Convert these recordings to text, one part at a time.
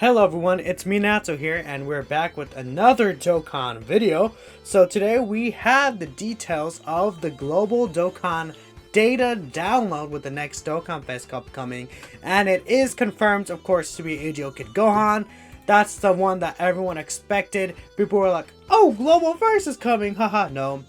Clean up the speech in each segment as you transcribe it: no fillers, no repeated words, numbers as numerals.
Hello everyone, it's me Natsu here, and we're back with another Dokkan video. So today we have the details of the global Dokkan data download with the next Dokkanfest Cup coming, and it is confirmed, of course, to be AGO Kid Gohan. That's the one that everyone expected. People were like, oh, Global Verse is coming, haha, no.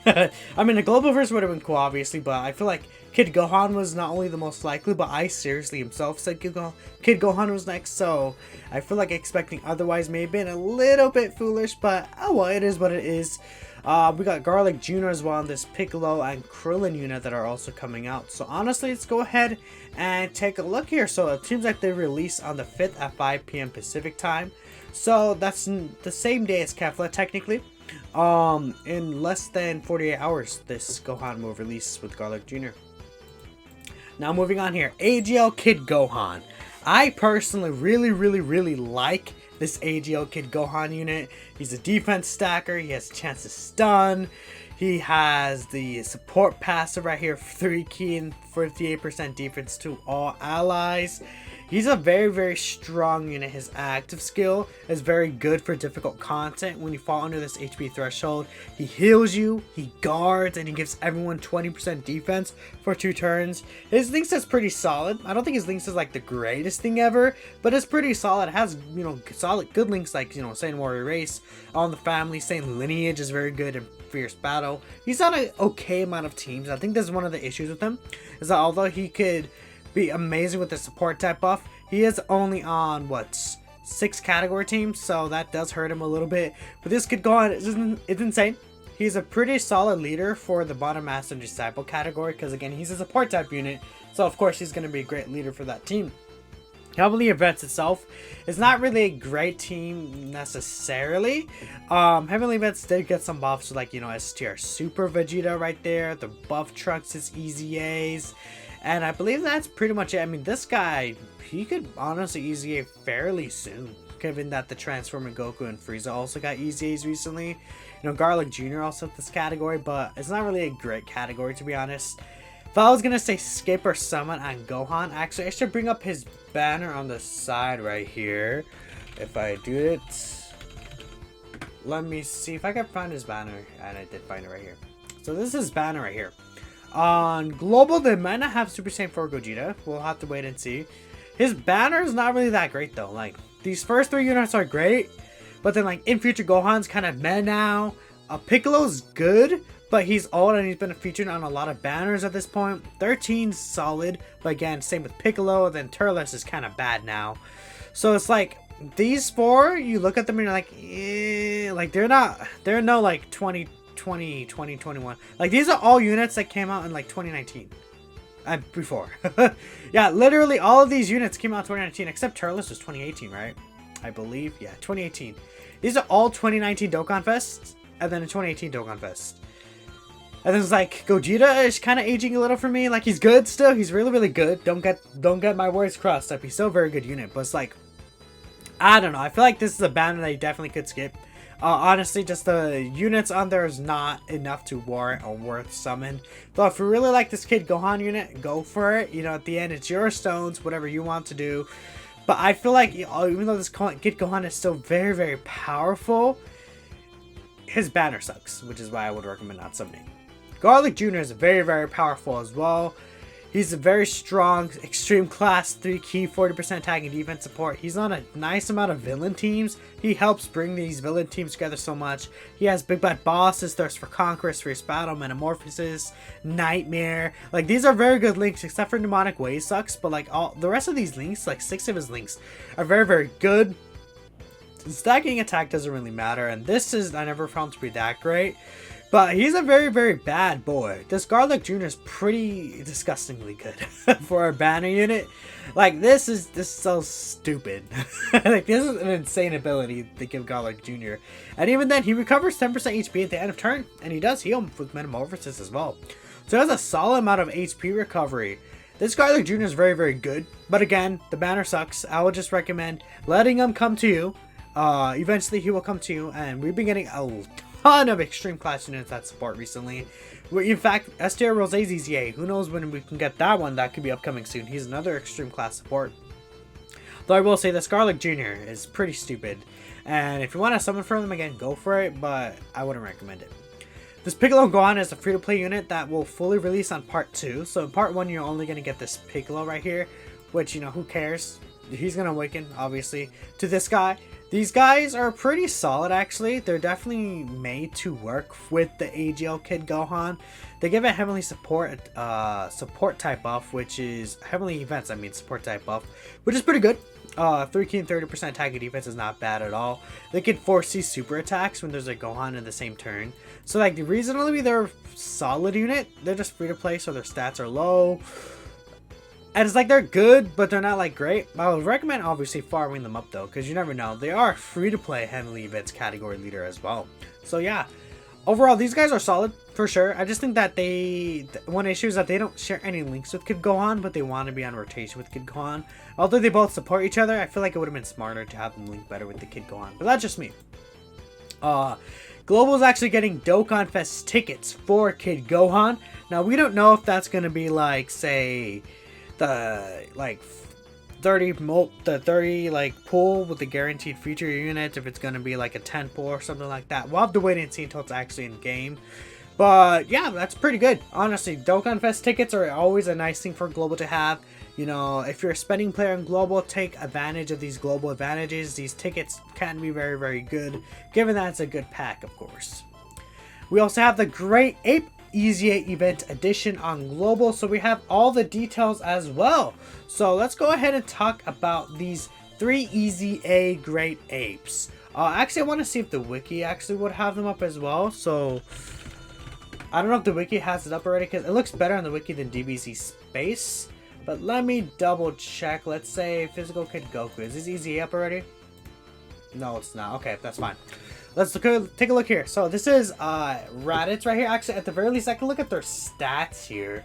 I mean, the Global Verse would have been cool, obviously, but I feel like Kid Gohan was not only the most likely, but I seriously himself said Kid Gohan was next, so I feel like expecting otherwise may have been a little bit foolish, but oh well, it is what it is. We got Garlic Jr. as well, and this Piccolo and Krillin unit that are also coming out. So honestly, let's go ahead and take a look here. So it seems like they release on the 5th at 5 p.m. Pacific time. So that's the same day as Kefla, technically. In less than 48 hours, this Gohan will release with Garlic Jr. Now moving on here, AGL Kid Gohan. I personally really like this AGL Kid Gohan unit. He's a defense stacker. He has a chance to stun. He has the support passive right here, 3 key and 58% defense to all allies. He's a very strong unit. His active skill is very good for difficult content. When you fall under this HP threshold, he heals you, he guards, and he gives everyone 20% defense for 2 turns. His links is pretty solid. I don't think his links is like the greatest thing ever, but it's pretty solid. It has, you know, solid good links like, you know, Saiyan Warrior Race on the family. Saiyan Lineage is very good in Fierce Battle. He's on an okay amount of teams. I think that's one of the issues with him, is that although he could be amazing with the support type buff, he is only on what, 6 category teams, so that does hurt him a little bit. But this Kid Gohan it's insane. He's a pretty solid leader for the bottom master and disciple category, because again, he's a support type unit, so of course he's going to be a great leader for that team. Heavenly Events itself is not really a great team necessarily. Heavenly Events did get some buffs, like, you know, STR Super Vegeta right there, the buff Trunks is Easy A's, and I believe that's pretty much it. I mean, this guy, he could honestly Easy A fairly soon, given that the Transformer Goku and Frieza also got Easy A's recently. You know, Garlic Jr. also in this category, but it's not really a great category, to be honest. If I was gonna say skip or summon on Gohan, actually I should bring up his banner on the side right here. If I do it, let me see if I can find his banner, and I did find it right here. So this is his banner right here. On Global, they might not have Super Saiyan 4 Gogeta. We'll have to wait and see. His banner is not really that great though. Like, these first 3 units are great, but then like in future Gohan's kind of meh now. Piccolo's good, but he's old and he's been featured on a lot of banners at this point. 13's solid, but again, same with Piccolo. Then Turles is kind of bad now. So it's like these 4, you look at them and you're like, eh, like they're no like 2020, 2021. Like, these are all units that came out in like 2019 and before. Yeah, literally all of these units came out in 2019 except Turles was 2018, right? I believe, yeah, 2018. These are all 2019 Dokkanfest, and then a 2018 Dokkanfest. And then it's like Gogeta is kind of aging a little for me. Like, he's good still. He's really good. Don't get my words crossed up. He's still a very good unit, but it's like, I don't know. I feel like this is a banner that you definitely could skip. Honestly, just the units on there is not enough to warrant a worth summon. But if you really like this Kid Gohan unit, go for it. You know, at the end, it's your stones, whatever you want to do. But I feel like, even though this Kid Gohan is still very powerful, his banner sucks, which is why I would recommend not summoning. Garlic Jr. is very powerful as well. He's a very strong, extreme class, 3 key, 40% attack and defense support. He's on a nice amount of villain teams. He helps bring these villain teams together so much. He has Big Bad Bosses, Thirst for Conquest, Fierce Battle, Metamorphosis, Nightmare. Like, these are very good links, except for Mnemonic Way sucks. But like all the rest of these links, like 6 of his links, are very good. Stacking attack doesn't really matter, and this is, I never found to be that great. But he's a very bad boy. This Garlic Jr. is pretty disgustingly good for a banner unit. Like, this is so stupid. Like, this is an insane ability to give Garlic Jr. And even then, he recovers 10% HP at the end of turn, and he does heal with Metamorphosis as well. So he has a solid amount of HP recovery. This Garlic Jr. is very good, but again, the banner sucks. I would just recommend letting him come to you. Eventually he will come to you, and we've been getting a ton of extreme class units that support recently. In fact, STR Rosé's EZA, who knows when we can get that one. That could be upcoming soon. He's another extreme class support. Though I will say the Scarlet Jr. is pretty stupid. And if you want to summon from them again, go for it, but I wouldn't recommend it. This Piccolo Gohan is a free-to-play unit that will fully release on part 2. So in part 1, you're only going to get this Piccolo right here, which, you know, who cares? He's going to awaken, obviously, to this guy. These guys are pretty solid, actually. They're definitely made to work with the AGL Kid Gohan. They give it Heavenly Support type buff, which is Heavenly Events, I mean support type buff, which is pretty good. 3 key and 30% attack and defense is not bad at all. They can foresee super attacks when there's a Gohan in the same turn. So like reasonably they're a solid unit. They're just free to play, so their stats are low. And it's like they're good, but they're not like great. I would recommend obviously farming them up though, because you never know. They are free to play Heavenly Events category leader as well. So yeah, overall these guys are solid for sure. I just think that one issue is that they don't share any links with Kid Gohan, but they want to be on rotation with Kid Gohan. Although they both support each other, I feel like it would have been smarter to have them link better with the Kid Gohan. But that's just me. Global is actually getting Dokkanfest tickets for Kid Gohan. Now we don't know if that's gonna be like, say, the like 30 like pool with the guaranteed feature units, if it's gonna be like a 10 pool or something like that. We'll have to wait and see until it's actually in game. But yeah, that's pretty good. Honestly, Dokkanfest tickets are always a nice thing for Global to have. You know, if you're a spending player in Global, take advantage of these global advantages. These tickets can be very, very good, given that it's a good pack, of course. We also have the Great Ape Easy 8 Event Edition on Global, so we have all the details as well. So let's go ahead and talk about these 3 Easy A Great Apes. Actually, I want to see if the wiki actually would have them up as well. So I don't know if the wiki has it up already, because it looks better on the wiki than DBZ Space. But let me double check. Let's say Physical Kid Goku. Is this Easy up already? No, it's not. Okay, that's fine. Let's take a look here. So this is Raditz right here. Actually, at the very least, I can look at their stats here.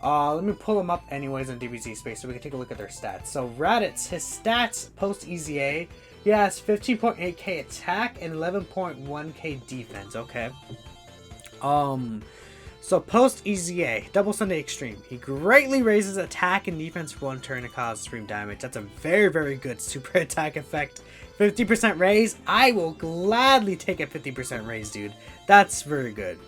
Let me pull them up anyways in DBZ Space so we can take a look at their stats. So Raditz, his stats post Easy A, he has 15.8k attack and 11.1k defense. Okay. So post Easy A, Double Sunday Extreme, he greatly raises attack and defense for 1 turn to cause extreme damage. That's a very, very good super attack effect. 50% raise, I will gladly take a 50% raise, dude. That's very good.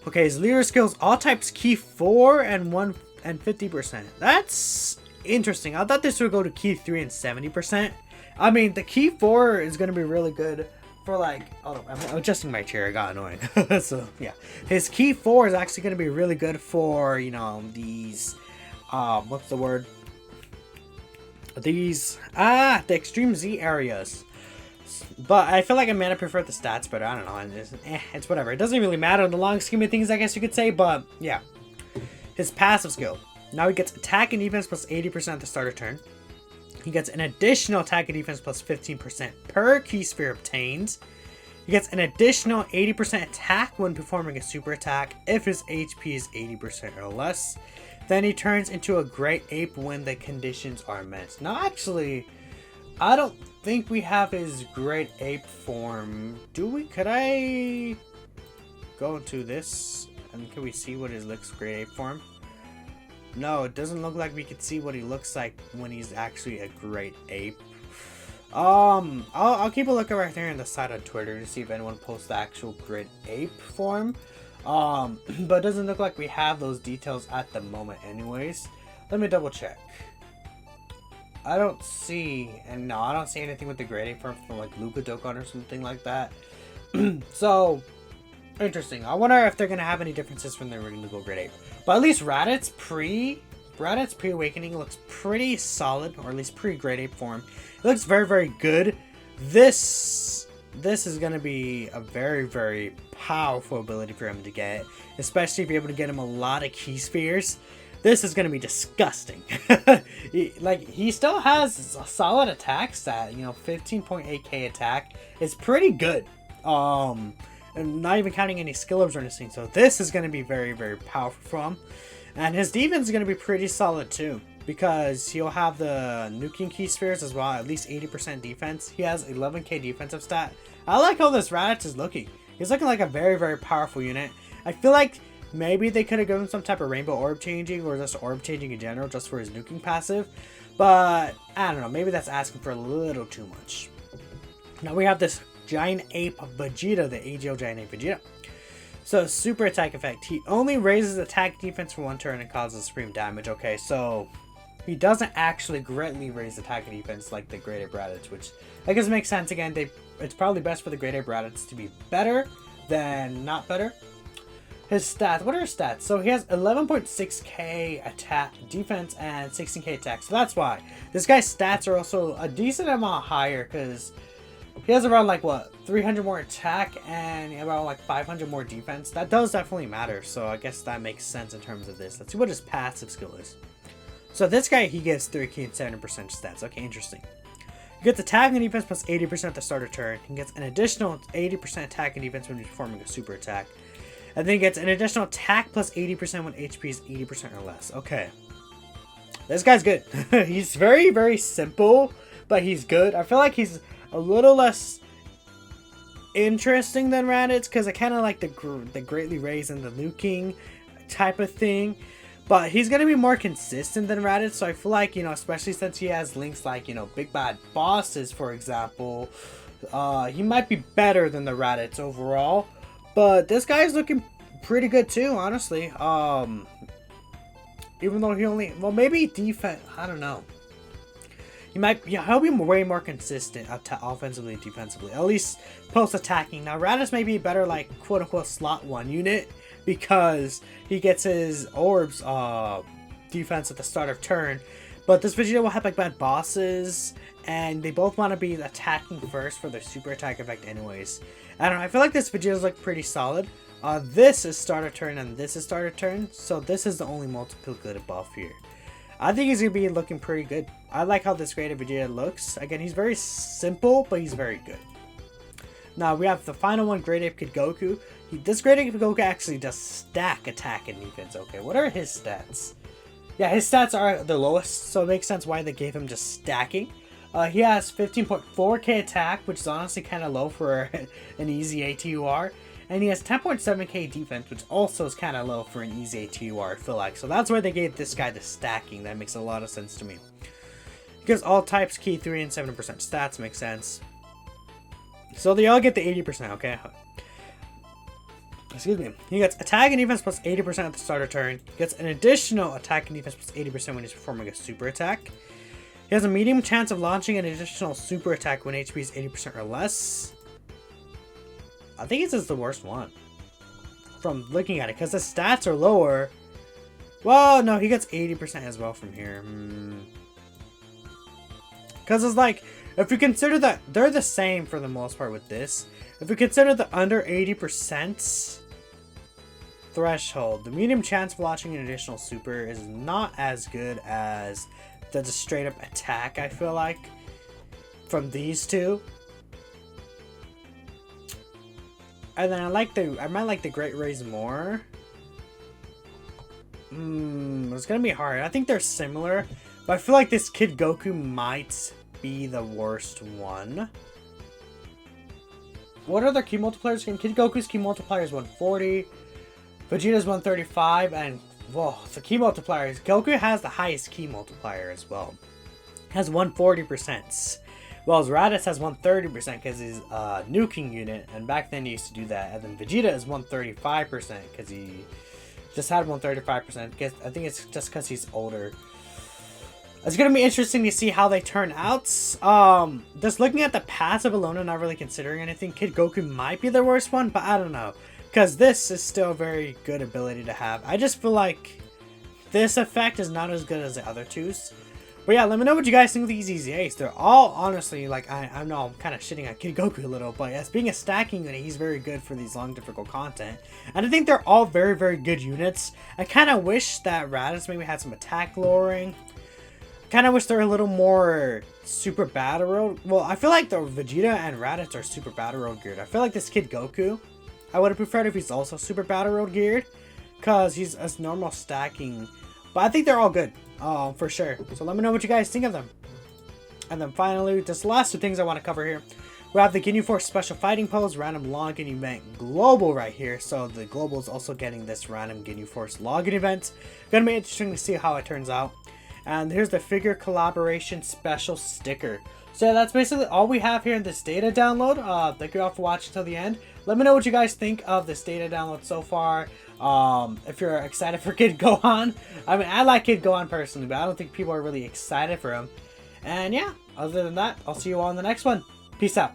Okay, his leader skills, all types key 4 and 50%. That's interesting. I thought this would go to key 3 and 70%. I mean, the key 4 is going to be really good for like, oh, I'm adjusting my chair, it got annoying. So yeah, his key 4 is actually going to be really good for, you know, these, what's the word? These, the Extreme Z areas. But I feel like I might have preferred the stats better. I don't know, it's whatever. It doesn't really matter in the long scheme of things, I guess you could say, but yeah. His passive skill. Now he gets attack and defense plus 80% at the start of turn. He gets an additional attack and defense plus 15% per key sphere obtained. He gets an additional 80% attack when performing a super attack if his HP is 80% or less. Then he turns into a Great Ape when the conditions are met. Now actually, I don't think we have his Great Ape form. Do we? Could I go to this and can we see what his looks Great Ape form? No, it doesn't look like we could see what he looks like when he's actually a Great Ape. I'll keep a look right there on the side of Twitter to see if anyone posts the actual Great Ape form. But it doesn't look like we have those details at the moment anyways. Let me double check. I don't see, and no, I don't see anything with the Great Ape form from like Luca Dokkan or something like that. So, interesting. I wonder if they're going to have any differences from the original Great Ape. But at least Raditz pre-awakening looks pretty solid, or at least pre-Great Ape form. It looks very, very good. This is going to be a very, very powerful ability for him to get, especially if you're able to get him a lot of key spheres. This is going to be disgusting. he still has a solid attack stat, you know, 15.8k attack. It's pretty good. And not even counting any skill ups or anything. So this is going to be very, very powerful for him. And his defense is going to be pretty solid too, because he'll have the nuking key spheres as well, at least 80% defense. He has 11k defensive stat. I like how this Raditz is looking. He's looking like a very, very powerful unit. I feel like maybe they could have given him some type of rainbow orb changing or just orb changing in general just for his nuking passive. But I don't know, maybe that's asking for a little too much. Now we have this giant ape Vegeta, the AGL giant ape Vegeta. So super attack effect. He only raises attack defense for 1 turn and causes supreme damage. Okay, so he doesn't actually greatly raise attack and defense like the Great Ape Raditz, which I guess makes sense. Again, it's probably best for the Great Ape Raditz to be better than not better. His stats, what are his stats? So he has 11.6k attack defense and 16k attack. So that's why this guy's stats are also a decent amount higher, because he has around like what, 300 more attack and around like 500 more defense. That does definitely matter. So I guess that makes sense in terms of this. Let's see what his passive skill is. So this guy, he gets 3k and 70% stats. Okay, interesting. He gets attack and defense plus 80% at the start of turn. He gets an additional 80% attack and defense when he's performing a super attack. And then he gets an additional attack plus 80% when HP is 80% or less. Okay. This guy's good. He's very, very simple, but he's good. I feel like he's a little less interesting than Raditz, because I kind of like the greatly raised and the nuking type of thing. But he's going to be more consistent than Raditz, so I feel like, you know, especially since he has links like, you know, Big Bad Bosses, for example, he might be better than the Raditz overall. But this guy's looking pretty good too, honestly. Even though he only, well, maybe defense, I don't know. He might, yeah, he'll be way more consistent offensively and defensively, at least post-attacking. Now, Raditz may be better, like, quote-unquote, slot 1 unit, because he gets his orbs defense at the start of turn. But this Vegeta will have like bad bosses, and they both want to be attacking first for their super attack effect anyways. I don't know, I feel like this Vegeta's like pretty solid. This is starter turn and this is starter turn, so this is the only multiplicative buff here. I think he's going to be looking pretty good. I like how this Great Ape Vegeta looks. Again, he's very simple, but he's very good. Now we have the final one, Great Ape Kid Goku. This Great Ape Kid Goku actually does stack attack and defense. Okay, what are his stats? Yeah, his stats are the lowest, so it makes sense why they gave him just stacking. He has 15.4k attack, which is honestly kind of low for an easy ATUR. And he has 10.7k defense, which also is kind of low for an easy ATUR, I feel like. So that's why they gave this guy the stacking. That makes a lot of sense to me. Because all types, key 3 and 7% stats make sense. So they all get the 80%, okay? Excuse me. He gets attack and defense plus 80% at the start of turn. He gets an additional attack and defense plus 80% when he's performing a super attack. He has a medium chance of launching an additional super attack when HP is 80% or less. I think this is the worst one from looking at it, because the stats are lower. Well, no, he gets 80% as well from here. Because it's like, if you consider that they're the same for the most part with this, if you consider the under 80% threshold, the medium chance of launching an additional super is not as good as the just straight up attack, I feel like, from these two. And then I might like the Great Raise more. It's gonna be hard. I think they're similar, but I feel like this Kid Goku might be the worst one. What are their key multipliers? Kid Goku's key multiplier is 140, Vegeta's 135, and whoa, the key multipliers. Goku has the highest key multiplier as well. Has 140%. Well, Raditz has 130% because he's a nuking unit, and back then he used to do that. And then Vegeta is 135% because he just had 135%. I think it's just because he's older. It's going to be interesting to see how they turn out. Just looking at the passive alone and not really considering anything, Kid Goku might be the worst one, but I don't know. Because this is still a very good ability to have. I just feel like this effect is not as good as the other twos. But yeah, let me know what you guys think of these Easy Ace. They're all honestly, like, I know I'm kind of shitting on Kid Goku a little, but as being a stacking unit, he's very good for these long, difficult content. And I think they're all very, very good units. I kind of wish that Raditz maybe had some attack lowering. Kind of wish they're a little more super battle road. Well, I feel like the Vegeta and Raditz are super battle road geared. I feel like this Kid Goku, I would have preferred if he's also super battle road geared, because he's a normal stacking. But I think they're all good. For sure. So let me know what you guys think of them. And then finally, just the last two things I want to cover here. We have the Ginyu Force Special Fighting Pose, Random Login Event Global right here. So the Global is also getting this Random Ginyu Force Login Event. Gonna be interesting to see how it turns out. And here's the Figure Collaboration Special Sticker. So that's basically all we have here in this data download. Thank you all for watching till the end. Let me know what you guys think of this data download so far. If you're excited for Kid Gohan. I mean, I like Kid Gohan personally, but I don't think people are really excited for him. And yeah, other than that, I'll see you all in the next one. Peace out.